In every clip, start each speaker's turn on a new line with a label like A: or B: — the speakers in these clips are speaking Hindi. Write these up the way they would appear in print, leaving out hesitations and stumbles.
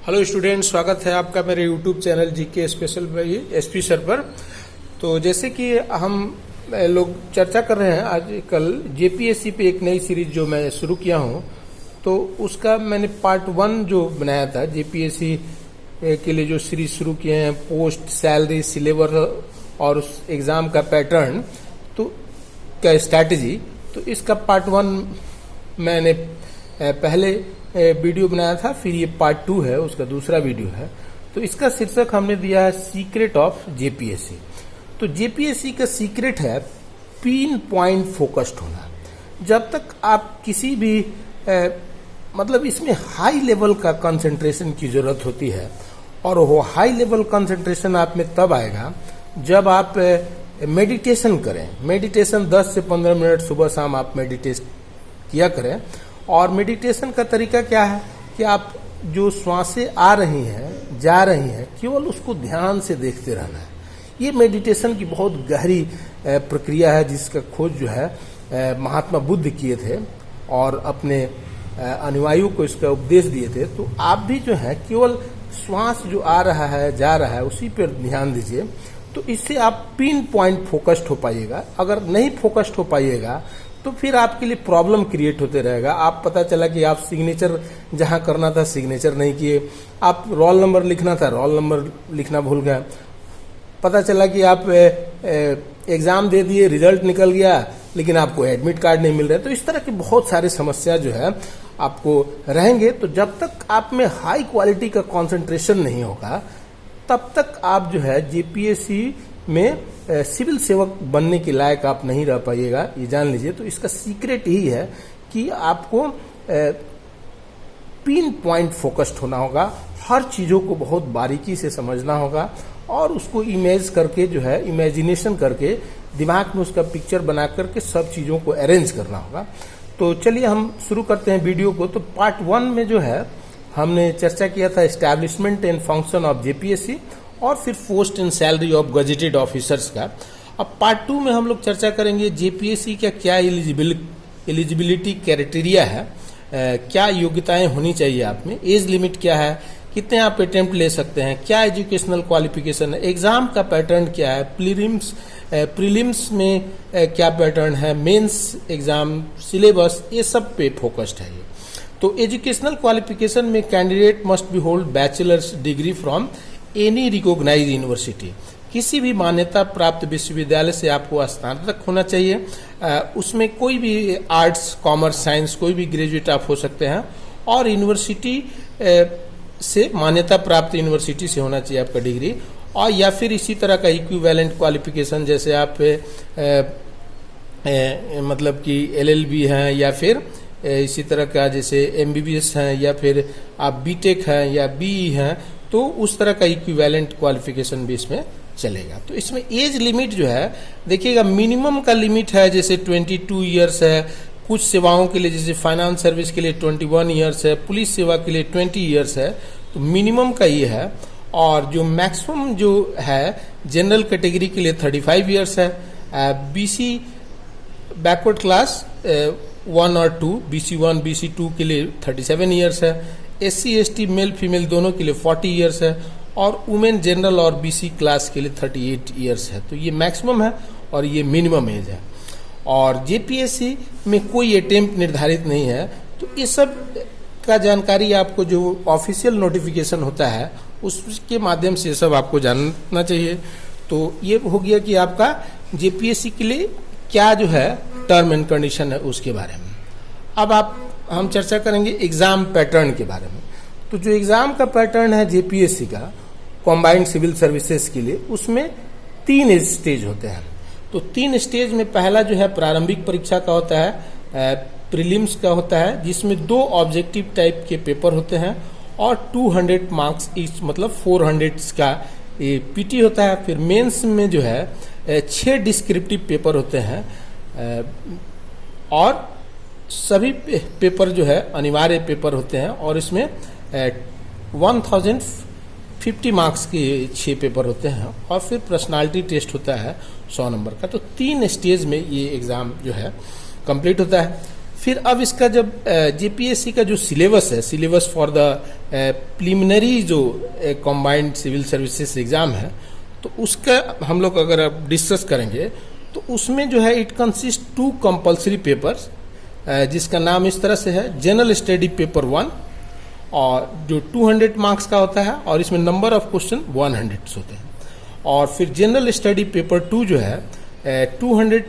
A: हेलो स्टूडेंट, स्वागत है आपका मेरे YouTube channel GK special by SP sir पर। तो जैसे कि हम लोग चर्चा कर रहे हैं आजकल जेपीएससी पे एक नई सीरीज जो मैं शुरू किया हूं, तो उसका मैंने पार्ट 1 जो बनाया था जेपीएससी के लिए जो सीरीज शुरू किए हैं, पोस्ट, सैलरी, सिलेबस और उस एग्जाम का पैटर्न तो क्या स्ट्रैटेजी, तो इसका पार्ट 1 मैंने पहले वीडियो बनाया था, फिर ये पार्ट 2 है, उसका दूसरा वीडियो है। तो इसका शीर्षक हमने दिया है सीक्रेट ऑफ जेपीएससी। तो जेपीएससी का सीक्रेट है पिन पॉइंट फोकस्ड होना। जब तक आप किसी भी मतलब इसमें हाई लेवल का कंसंट्रेशन की जरूरत होती है, और वो हाई लेवल कंसंट्रेशन आप में तब आएगा जब आप मेडिटेशन करें। मेडिटेशन 10 से 15 मिनट सुबह शाम आप मेडिटेट किया करें। और मेडिटेशन का तरीका क्या है कि आप जो श्वासें आ रही हैं, जा रही हैं, केवल उसको ध्यान से देखते रहना है। ये मेडिटेशन की बहुत गहरी प्रक्रिया है, जिसका खोज जो है महात्मा बुद्ध किए थे और अपने अनुयायियों को इसका उपदेश दिए थे। तो आप भी जो है केवल श्वास जो आ रहा है, जा रहा है, उसी पर ध्यान दीजिए। तो इससे आप पिन पॉइंट फोकस्ड हो पाइएगा। अगर नहीं फोकस्ड हो पाइएगा तो फिर आपके लिए प्रॉब्लम क्रिएट होते रहेगा। आप पता चला कि आप सिग्नेचर जहां करना था सिग्नेचर नहीं किए, आप रोल नंबर लिखना था रोल नंबर लिखना भूल गए, पता चला कि आप एग्जाम दे दिए, रिजल्ट निकल गया, लेकिन आपको एडमिट कार्ड नहीं मिल रहा है। तो इस तरह की बहुत सारी समस्या जो है आपको रहेंगे। तो जब तक आप में हाई क्वालिटी का कंसंट्रेशन नहीं होगा, तब तक आप जो है जेपीएससी में सिविल सेवक बनने के लायक आप नहीं रह पाइएगा, ये जान लीजिए। तो इसका सीक्रेट यही है कि आपको पिन पॉइंट फोकस्ड होना होगा, हर चीजों को बहुत बारीकी से समझना होगा और उसको इमेज करके जो है इमेजिनेशन करके दिमाग में उसका पिक्चर बना करके सब चीजों को अरेंज करना होगा। तो चलिए हम शुरू करते हैं वीडियो को। तो पार्ट 1 में जो है हमने चर्चा किया था establishment and function of JPSC और फिर post and salary of gazetted officers का। अब पार्ट 2 में हम लोग चर्चा करेंगे जेपीएससी का क्या एलिजिबिलिटी क्राइटेरिया है, क्या योग्यताएं होनी चाहिए आप में, एज लिमिट क्या है, कितने आप अटेम्प्ट ले सकते हैं, क्या एजुकेशनल क्वालिफिकेशन है, एग्जाम का पैटर्न क्या है, प्रीलिम्स में क्या पैटर्न है, मेंस एग्जाम, सिलेबस, ये सब पे फोकस्ड है ये। तो एजुकेशनल क्वालिफिकेशन में candidate must be hold bachelors degree from any recognised university. किसी भी मान्यता प्राप्त विश्वविद्यालय से आपको स्नातक होना चाहिए। उसमें कोई भी आर्ट्स, कॉमर्स, साइंस कोई भी ग्रेजुएट आप हो सकते हैं, और यूनिवर्सिटी से मान्यता प्राप्त यूनिवर्सिटी से होना चाहिए आपका डिग्री, और या फिर इसी तरह का इक्विवेलेंट क्वालिफिकेशन, जैसे आप मतलब कि एलएलबी हैं, या फिर इसी तरह का जैसे एमबीबीएस हैं, या फिर आप बीटेक हैं या बीई हैं, तो उस तरह का इक्विवेलेंट क्वालिफिकेशन भी इसमें चलेगा। तो इसमें एज लिमिट जो है देखिएगा, मिनिमम का लिमिट है जैसे 22 ईयर्स है, कुछ सेवाओं के लिए जैसे फाइनेंस सर्विस के लिए 21 ईयर्स है, पुलिस सेवा के लिए 20 ईयर्स है। तो मिनिमम का ये है। और जो मैक्सिमम जो है जनरल कैटेगरी के लिए 35 ईयर्स है, बीसी बैकवर्ड क्लास 1 और 2, BC1 BC2 के लिए 37 ईयर्स है, SC ST मेल फीमेल दोनों के लिए 40 ईयर्स है, और वुमेन जनरल और BC क्लास के लिए 38 ईयर्स है। तो ये मैक्सिमम है और ये मिनिमम एज है। और जेपीएससी में कोई अटेम्प्ट निर्धारित नहीं है। तो ये सब का जानकारी आपको जो ऑफिशियल नोटिफिकेशन होता है उसके माध्यम से सब आपको जानना चाहिए। तो ये हो गया कि आपका जेपीएससी के लिए क्या जो है टर्म एंड कंडीशन है उसके बारे में। अब हम चर्चा करेंगे एग्जाम पैटर्न के बारे में। तो जो एग्जाम का पैटर्न है जेपीएससी का कॉम्बाइंड सिविल सर्विसेज के लिए, उसमें 3 स्टेज होते हैं। तो 3 स्टेज में पहला जो है प्रारंभिक परीक्षा का होता है, प्रीलिम्स का होता है, जिसमें 2 ऑब्जेक्टिव टाइप के पेपर होते हैं और 200 मार्क्स ईच, मतलब 400 का पीटी होता है। फिर मेंस में जो है 6 डिस्क्रिप्टिव पेपर होते हैं, और सभी पेपर जो है अनिवार्य पेपर होते हैं, और इसमें 1050 मार्क्स के 6 पेपर होते हैं, और फिर पर्सनालिटी टेस्ट होता है 100 नंबर का। तो 3 स्टेज में ये एग्जाम जो है कंप्लीट होता है। फिर अब इसका जब जेपीएससी का जो सिलेबस है, सिलेबस फॉर द प्रिलिमिनरी जो कॉम्बाइंड सिविल सर्विसेज एग्जाम है, तो उसका हम लोग अगर अब डिस्कस करेंगे तो उसमें जो है इट कंसिस्ट 2 कंपल्सरी पेपर्स, जिसका नाम इस तरह से है जनरल स्टडी पेपर 1, और जो 200 मार्क्स का होता है और इसमें नंबर ऑफ क्वेश्चन 100 होते हैं। और फिर जनरल स्टडी पेपर 2 जो है 200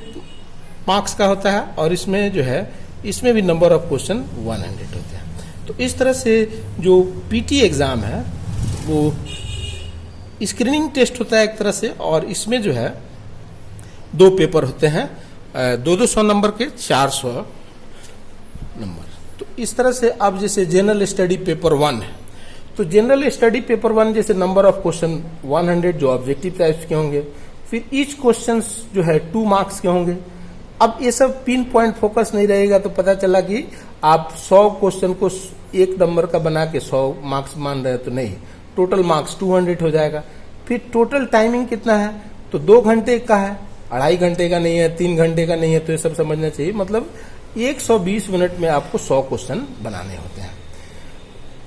A: मार्क्स का होता है और इसमें जो है इसमें भी नंबर ऑफ क्वेश्चन 100 होते हैं। तो इस तरह से जो पीटी एग्जाम है वो स्क्रीनिंग टेस्ट होता है एक तरह से, और इसमें जो है 2 पेपर होते हैं, 200 नंबर के 400 नंबर। तो इस तरह से अब जैसे जनरल स्टडी पेपर 1 है, तो जनरल स्टडी पेपर 1 जैसे नंबर ऑफ क्वेश्चन 100 जो ऑब्जेक्टिव टाइप्स के होंगे, फिर ईच क्वेश्चन जो है 2 मार्क्स के होंगे। अब ये सब पिन पॉइंट फोकस नहीं रहेगा, तो पता चला कि आप 100 क्वेश्चन को 1 नंबर का बना के 100 मार्क्स मान रहे हैं, तो नहीं, टोटल मार्क्स 200 हो जाएगा। फिर टोटल टाइमिंग कितना है, तो 2 घंटे का है, 2.5 घंटे का नहीं है, 3 घंटे का नहीं है, तो ये सब समझना चाहिए। मतलब 120 मिनट में आपको 100 क्वेश्चन बनाने होते हैं।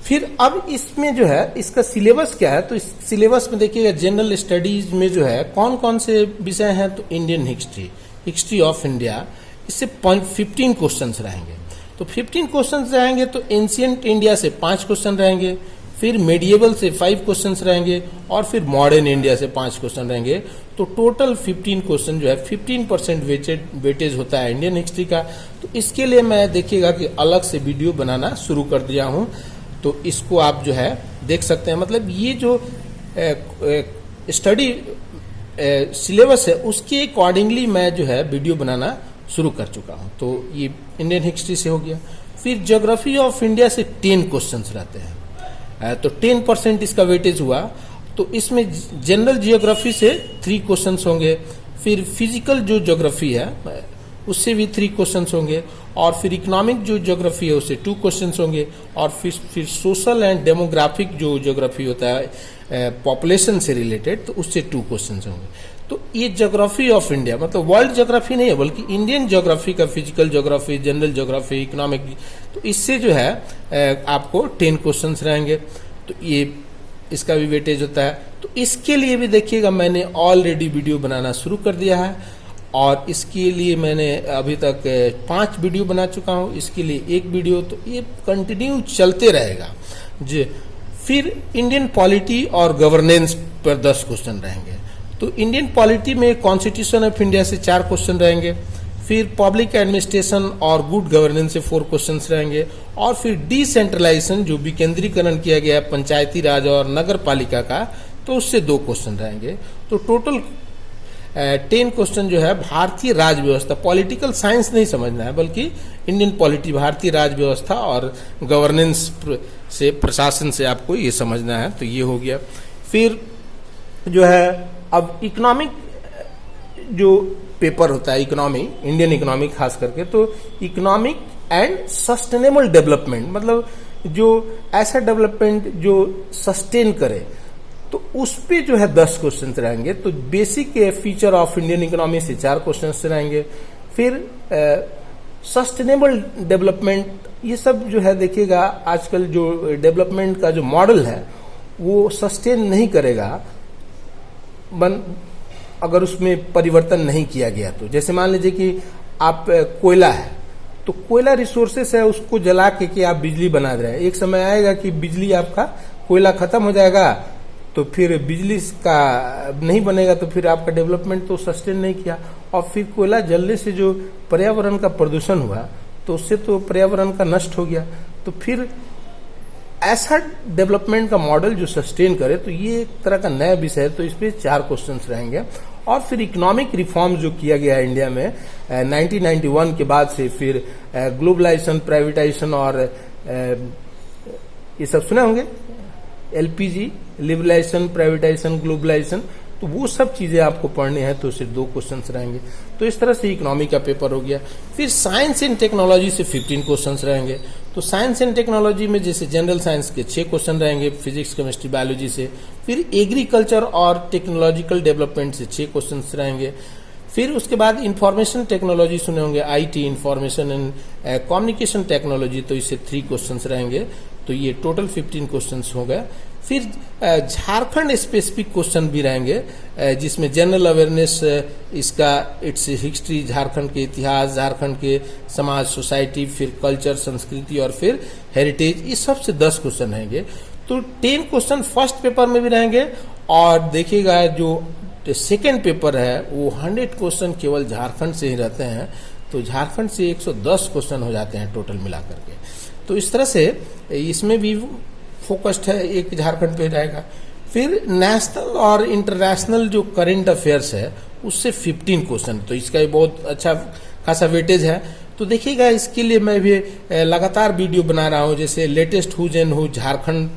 A: फिर अब इसमें जो है इसका सिलेबस क्या है, तो इस सिलेबस में देखिएगा जनरल स्टडीज में जो है कौन कौन से विषय हैं, तो Indian history, history of India, इससे 15 क्वेश्चंस रहेंगे। तो 15 क्वेश्चंस रहेंगे, तो एंशियंट इंडिया से 5 क्वेश्चन रहेंगे, फिर मेडिएवल से 5 क्वेश्चंस रहेंगे, और फिर मॉडर्न इंडिया से 5 क्वेश्चन रहेंगे। तो टोटल 15 क्वेश्चन जो है 15% वेटेज होता है इंडियन हिस्ट्री का। तो इसके लिए मैं देखिएगा कि अलग से वीडियो बनाना शुरू कर दिया हूं, तो इसको आप जो है देख सकते हैं। मतलब ये जो स्टडी सिलेबस है उसके अकॉर्डिंगली मैं जो है वीडियो बनाना शुरू कर चुका हूं। तो ये इंडियन हिस्ट्री से हो गया। फिर ज्योग्राफी ऑफ इंडिया से 10 क्वेश्चंस रहते हैं, तो 10% इसका वेटेज हुआ। तो इसमें जनरल जियोग्राफी से 3 क्वेश्चंस होंगे, फिर फिजिकल जो ज्योग्राफी है उससे भी 3 क्वेश्चंस होंगे, और फिर इकोनॉमिक जो ज्योग्राफी है उससे 2 क्वेश्चंस होंगे, और फिर सोशल एंड डेमोग्राफिक जो ज्योग्राफी होता है पॉपुलेशन से रिलेटेड, तो उससे 2 क्वेश्चंस होंगे। तो ये ज्योग्राफी ऑफ इंडिया मतलब वर्ल्ड ज्योग्राफी नहीं है, बल्कि इंडियन ज्योग्राफी का physical geography, general geography, economic, तो इससे जो है आपको 10 क्वेश्चंस रहेंगे। तो ये इसका भी वेटेज होता है। तो इसके लिए भी देखिएगा मैंने ऑलरेडी वीडियो बनाना शुरू कर दिया है, और इसके लिए मैंने अभी तक 5 वीडियो बना चुका हूं, इसके लिए 1 वीडियो, तो ये कंटिन्यू चलते रहेगा जी। फिर इंडियन पॉलिटी और गवर्नेंस पर 10 क्वेश्चन रहेंगे। तो इंडियन पॉलिटी में कॉन्स्टिट्यूशन ऑफ इंडिया से 4 क्वेश्चन रहेंगे, फिर पब्लिक एडमिनिस्ट्रेशन और गुड गवर्नेंस से 4 क्वेश्चंस रहेंगे, और फिर डिसेंट्रलाइजेशन जो विकेंद्रीकरण किया गया है पंचायती राज और नगर पालिका का, तो उससे 2 क्वेश्चन रहेंगे। तो टोटल 10 क्वेश्चन जो है भारतीय राज व्यवस्था, पॉलिटिकल साइंस नहीं समझना है, बल्कि इंडियन पॉलिटी, भारतीय राज व्यवस्था और गवर्नेंस से, प्रशासन से आपको ये समझना है। तो ये हो गया। फिर जो है अब इकोनॉमिक जो पेपर होता है, इकोनॉमी, इंडियन इकोनॉमी खास करके, तो इकोनॉमिक एंड सस्टेनेबल डेवलपमेंट, मतलब जो ऐसा डेवलपमेंट जो सस्टेन करे, तो उस पे जो है 10 क्वेश्चन रहेंगे। तो basic feature of Indian economy से 4 क्वेश्चन रहेंगे। फिर सस्टेनेबल डेवलपमेंट, ये सब जो है देखिएगा आजकल जो डेवलपमेंट का जो मॉडल है वो सस्टेन नहीं करेगा अगर उसमें परिवर्तन नहीं किया गया। तो जैसे मान लीजिए कि आप कोयला है, तो कोयला रिसोर्सेस है, उसको जला के आप बिजली बना रहे हैं। एक समय आएगा कि बिजली आपका, कोयला खत्म हो जाएगा, तो फिर बिजली का नहीं बनेगा, तो फिर आपका डेवलपमेंट तो सस्टेन नहीं किया। और फिर कोयला जलने से जो पर्यावरण का प्रदूषण हुआ, तो उससे तो पर्यावरण का नष्ट हो गया। तो फिर ऐसा डेवलपमेंट का मॉडल जो सस्टेन करे, तो ये एक तरह का नया विषय है। तो इस पे 4 क्वेश्चंस रहेंगे। और फिर इकोनॉमिक रिफॉर्म जो किया गया है इंडिया में 1991 के बाद से, फिर ग्लोबलाइजेशन, प्राइवेटाइजेशन, और ये सब सुने होंगे, एलपीजी, लिबरलाइजेशन, प्राइवेटाइजेशन, ग्लोबलाइजेशन, तो वो सब चीजें आपको पढ़नी है। तो सिर्फ 2 क्वेश्चंस रहेंगे। तो इस तरह से इकोनॉमी का पेपर हो गया। फिर साइंस एंड टेक्नोलॉजी से 15 क्वेश्चंस रहेंगे। तो साइंस एंड टेक्नोलॉजी में जैसे जनरल साइंस के 6 क्वेश्चन रहेंगे, फिजिक्स, केमिस्ट्री, बायोलॉजी से। फिर एग्रीकल्चर और टेक्नोलॉजिकल डेवलपमेंट से 6 क्वेश्चन रहेंगे। फिर उसके बाद इंफॉर्मेशन टेक्नोलॉजी सुने होंगे, IT, information and communication technology, तो इससे 3 क्वेश्चंस रहेंगे, तो ये टोटल 15 क्वेश्चंस हो गए। फिर झारखंड स्पेसिफिक क्वेश्चन भी रहेंगे, जिसमें जनरल अवेयरनेस, इसका इट्स हिस्ट्री, झारखंड के इतिहास, झारखंड के समाज, सोसाइटी, फिर कल्चर, संस्कृति और फिर हेरिटेज, इस सब से 10 क्वेश्चन रहेंगे। तो 10 क्वेश्चन फर्स्ट पेपर में भी रहेंगे, और देखिएगा जो सेकेंड पेपर है वो 100 क्वेश्चन केवल झारखंड से ही रहते हैं, तो झारखंड से 110 क्वेश्चन हो जाते हैं टोटल मिला करके। तो इस तरह से इसमें भी फोकस्ड है, एक झारखंड पे रहेगा। फिर नेशनल और इंटरनेशनल जो करंट अफेयर्स है उससे 15 क्वेश्चन, तो इसका भी बहुत अच्छा खासा वेटेज है। तो देखिएगा, इसके लिए मैं भी लगातार वीडियो बना रहा हूँ, जैसे latest who's and who Jharkhand,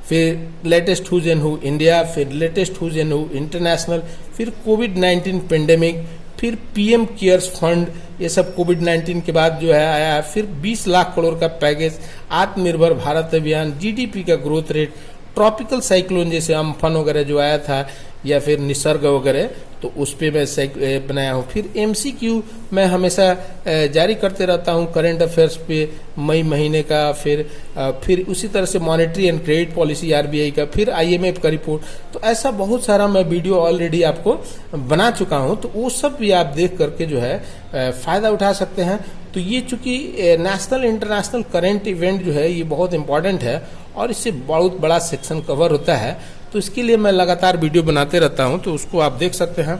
A: फिर latest who's and who India, फिर latest who's and who international, फिर कोविड-19 पेंडेमिक, फिर पीएम केयर्स फंड, ये सब कोविड-19 के बाद जो है आया है। फिर 20 लाख करोड़ का पैकेज, आत्मनिर्भर भारत अभियान, जीडीपी का ग्रोथ रेट, ट्रॉपिकल साइक्लोन जैसे अम्फन वगैरह जो आया था, या फिर निसर्ग वगैरह, तो उस पे मैं बनाया हूँ। फिर एमसीक्यू मैं हमेशा जारी करते रहता हूँ करंट अफेयर्स पे, मई महीने का, फिर उसी तरह से monetary and credit policy RBI का, फिर आईएमएफ का रिपोर्ट। तो ऐसा बहुत सारा मैं वीडियो ऑलरेडी आपको बना चुका हूँ, तो वो सब भी आप देख करके जो है फायदा उठा सकते हैं। तो ये चूंकि नेशनल इंटरनेशनल करंट इवेंट जो है ये बहुत इंपॉर्टेंट है, और इससे बहुत बड़ा सेक्शन कवर होता है, तो इसके लिए मैं लगातार वीडियो बनाते रहता हूं, तो उसको आप देख सकते हैं।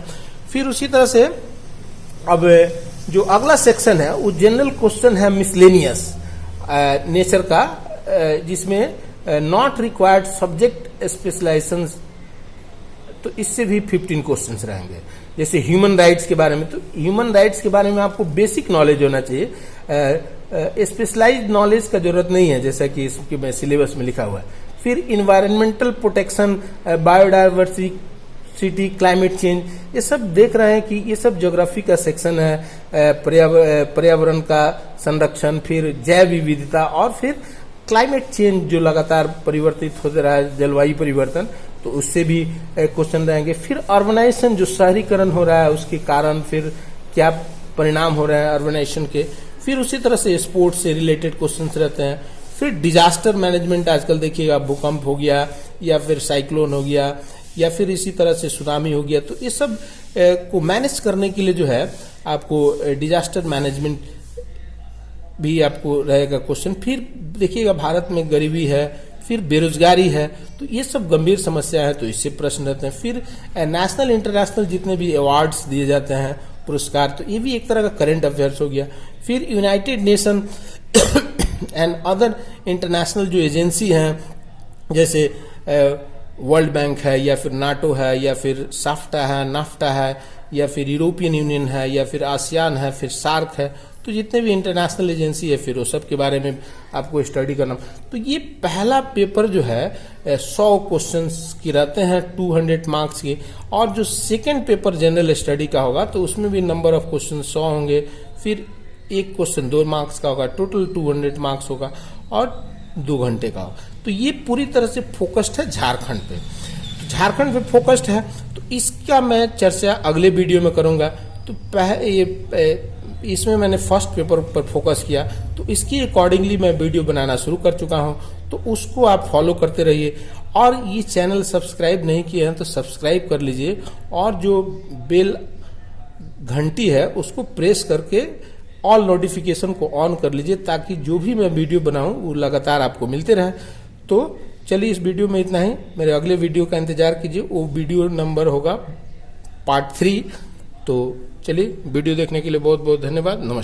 A: फिर उसी तरह से अब जो अगला सेक्शन है वो जनरल क्वेश्चन है मिसलेनियस नेचर का, जिसमें नॉट रिक्वायर्ड सब्जेक्ट स्पेशलाइजेशन, तो इससे भी 15 क्वेश्चंस रहेंगे। जैसे ह्यूमन राइट्स के बारे में, तो ह्यूमन राइट्स के बारे में आपको बेसिक नॉलेज होना चाहिए, स्पेशलाइज्ड नॉलेज का जरूरत नहीं है, जैसा कि इसके सिलेबस में लिखा हुआ है। फिर environmental protection, biodiversity, climate change, ये सब देख रहे हैं कि ये सब ज्योग्राफी का सेक्शन है, पर्यावरण का संरक्षण, फिर जैव विविधता, और फिर क्लाइमेट चेंज जो लगातार परिवर्तित हो रहा है, जलवायु परिवर्तन, तो उससे भी क्वेश्चन रहेंगे। फिर अर्बनाइजेशन जो शहरीकरण हो रहा है उसके कारण फिर क्या परिणाम हो रहे हैं अर्बनाइजेशन के। फिर उसी तरह से स्पोर्ट्स से रिलेटेड क्वेश्चंस रहते हैं। फिर डिजास्टर मैनेजमेंट, आजकल देखिएगा भूकंप हो गया, या फिर साइक्लोन हो गया, या फिर इसी तरह से सुनामी हो गया, तो ये सब को मैनेज करने के लिए जो है आपको डिजास्टर मैनेजमेंट भी आपको रहेगा क्वेश्चन। फिर देखिएगा भारत में गरीबी है, फिर बेरोजगारी है, तो ये सब गंभीर समस्या है, तो इससे प्रश्न रहते हैं। फिर नेशनल इंटरनेशनल जितने भी अवार्ड्स दिए जाते हैं, पुरस्कार, तो ये भी एक तरह का करंट अफेयर्स हो गया। फिर United nation and other international जो एजेंसी हैं, जैसे वर्ल्ड बैंक है, या फिर नाटो है, या फिर साफ्टा है, नाफ्टा है, या फिर यूरोपियन यूनियन है, या फिर आसियान है, फिर सार्क है, तो जितने भी इंटरनेशनल एजेंसी है फिर वो सब के बारे में आपको स्टडी करना। तो ये पहला पेपर जो है 100 क्वेश्चंस की रहते हैं, 200 मार्क्स के, और जो सेकंड पेपर जनरल स्टडी का होगा तो उसमें भी नंबर ऑफ क्वेश्चन 100 होंगे, फिर एक क्वेश्चन 2 मार्क्स का होगा, टोटल 200 मार्क्स होगा, और 2 घंटे का होगा। तो ये पूरी तरह से फोकस्ड है झारखंड पे, तो झारखंड पे फोकस्ड है, तो इसका मैं चर्चा अगले वीडियो में करूंगा। तो इसमें मैंने फर्स्ट पेपर पर फोकस किया, तो इसकी अकॉर्डिंगली मैं वीडियो बनाना शुरू कर चुका हूं, तो उसको आप फॉलो करते रहिए। और ये चैनल सब्सक्राइब नहीं किए हैं तो सब्सक्राइब कर लीजिए, और जो बेल घंटी है उसको प्रेस करके ऑल नोटिफिकेशन को ऑन कर लीजिए, ताकि जो भी मैं वीडियो बनाऊं वो लगातार आपको मिलते रहे। तो चलिए इस वीडियो में इतना ही, मेरे अगले वीडियो का इंतजार कीजिए, वो वीडियो नंबर होगा पार्ट 3। तो चलिए, वीडियो देखने के लिए बहुत बहुत धन्यवाद, नमस्कार।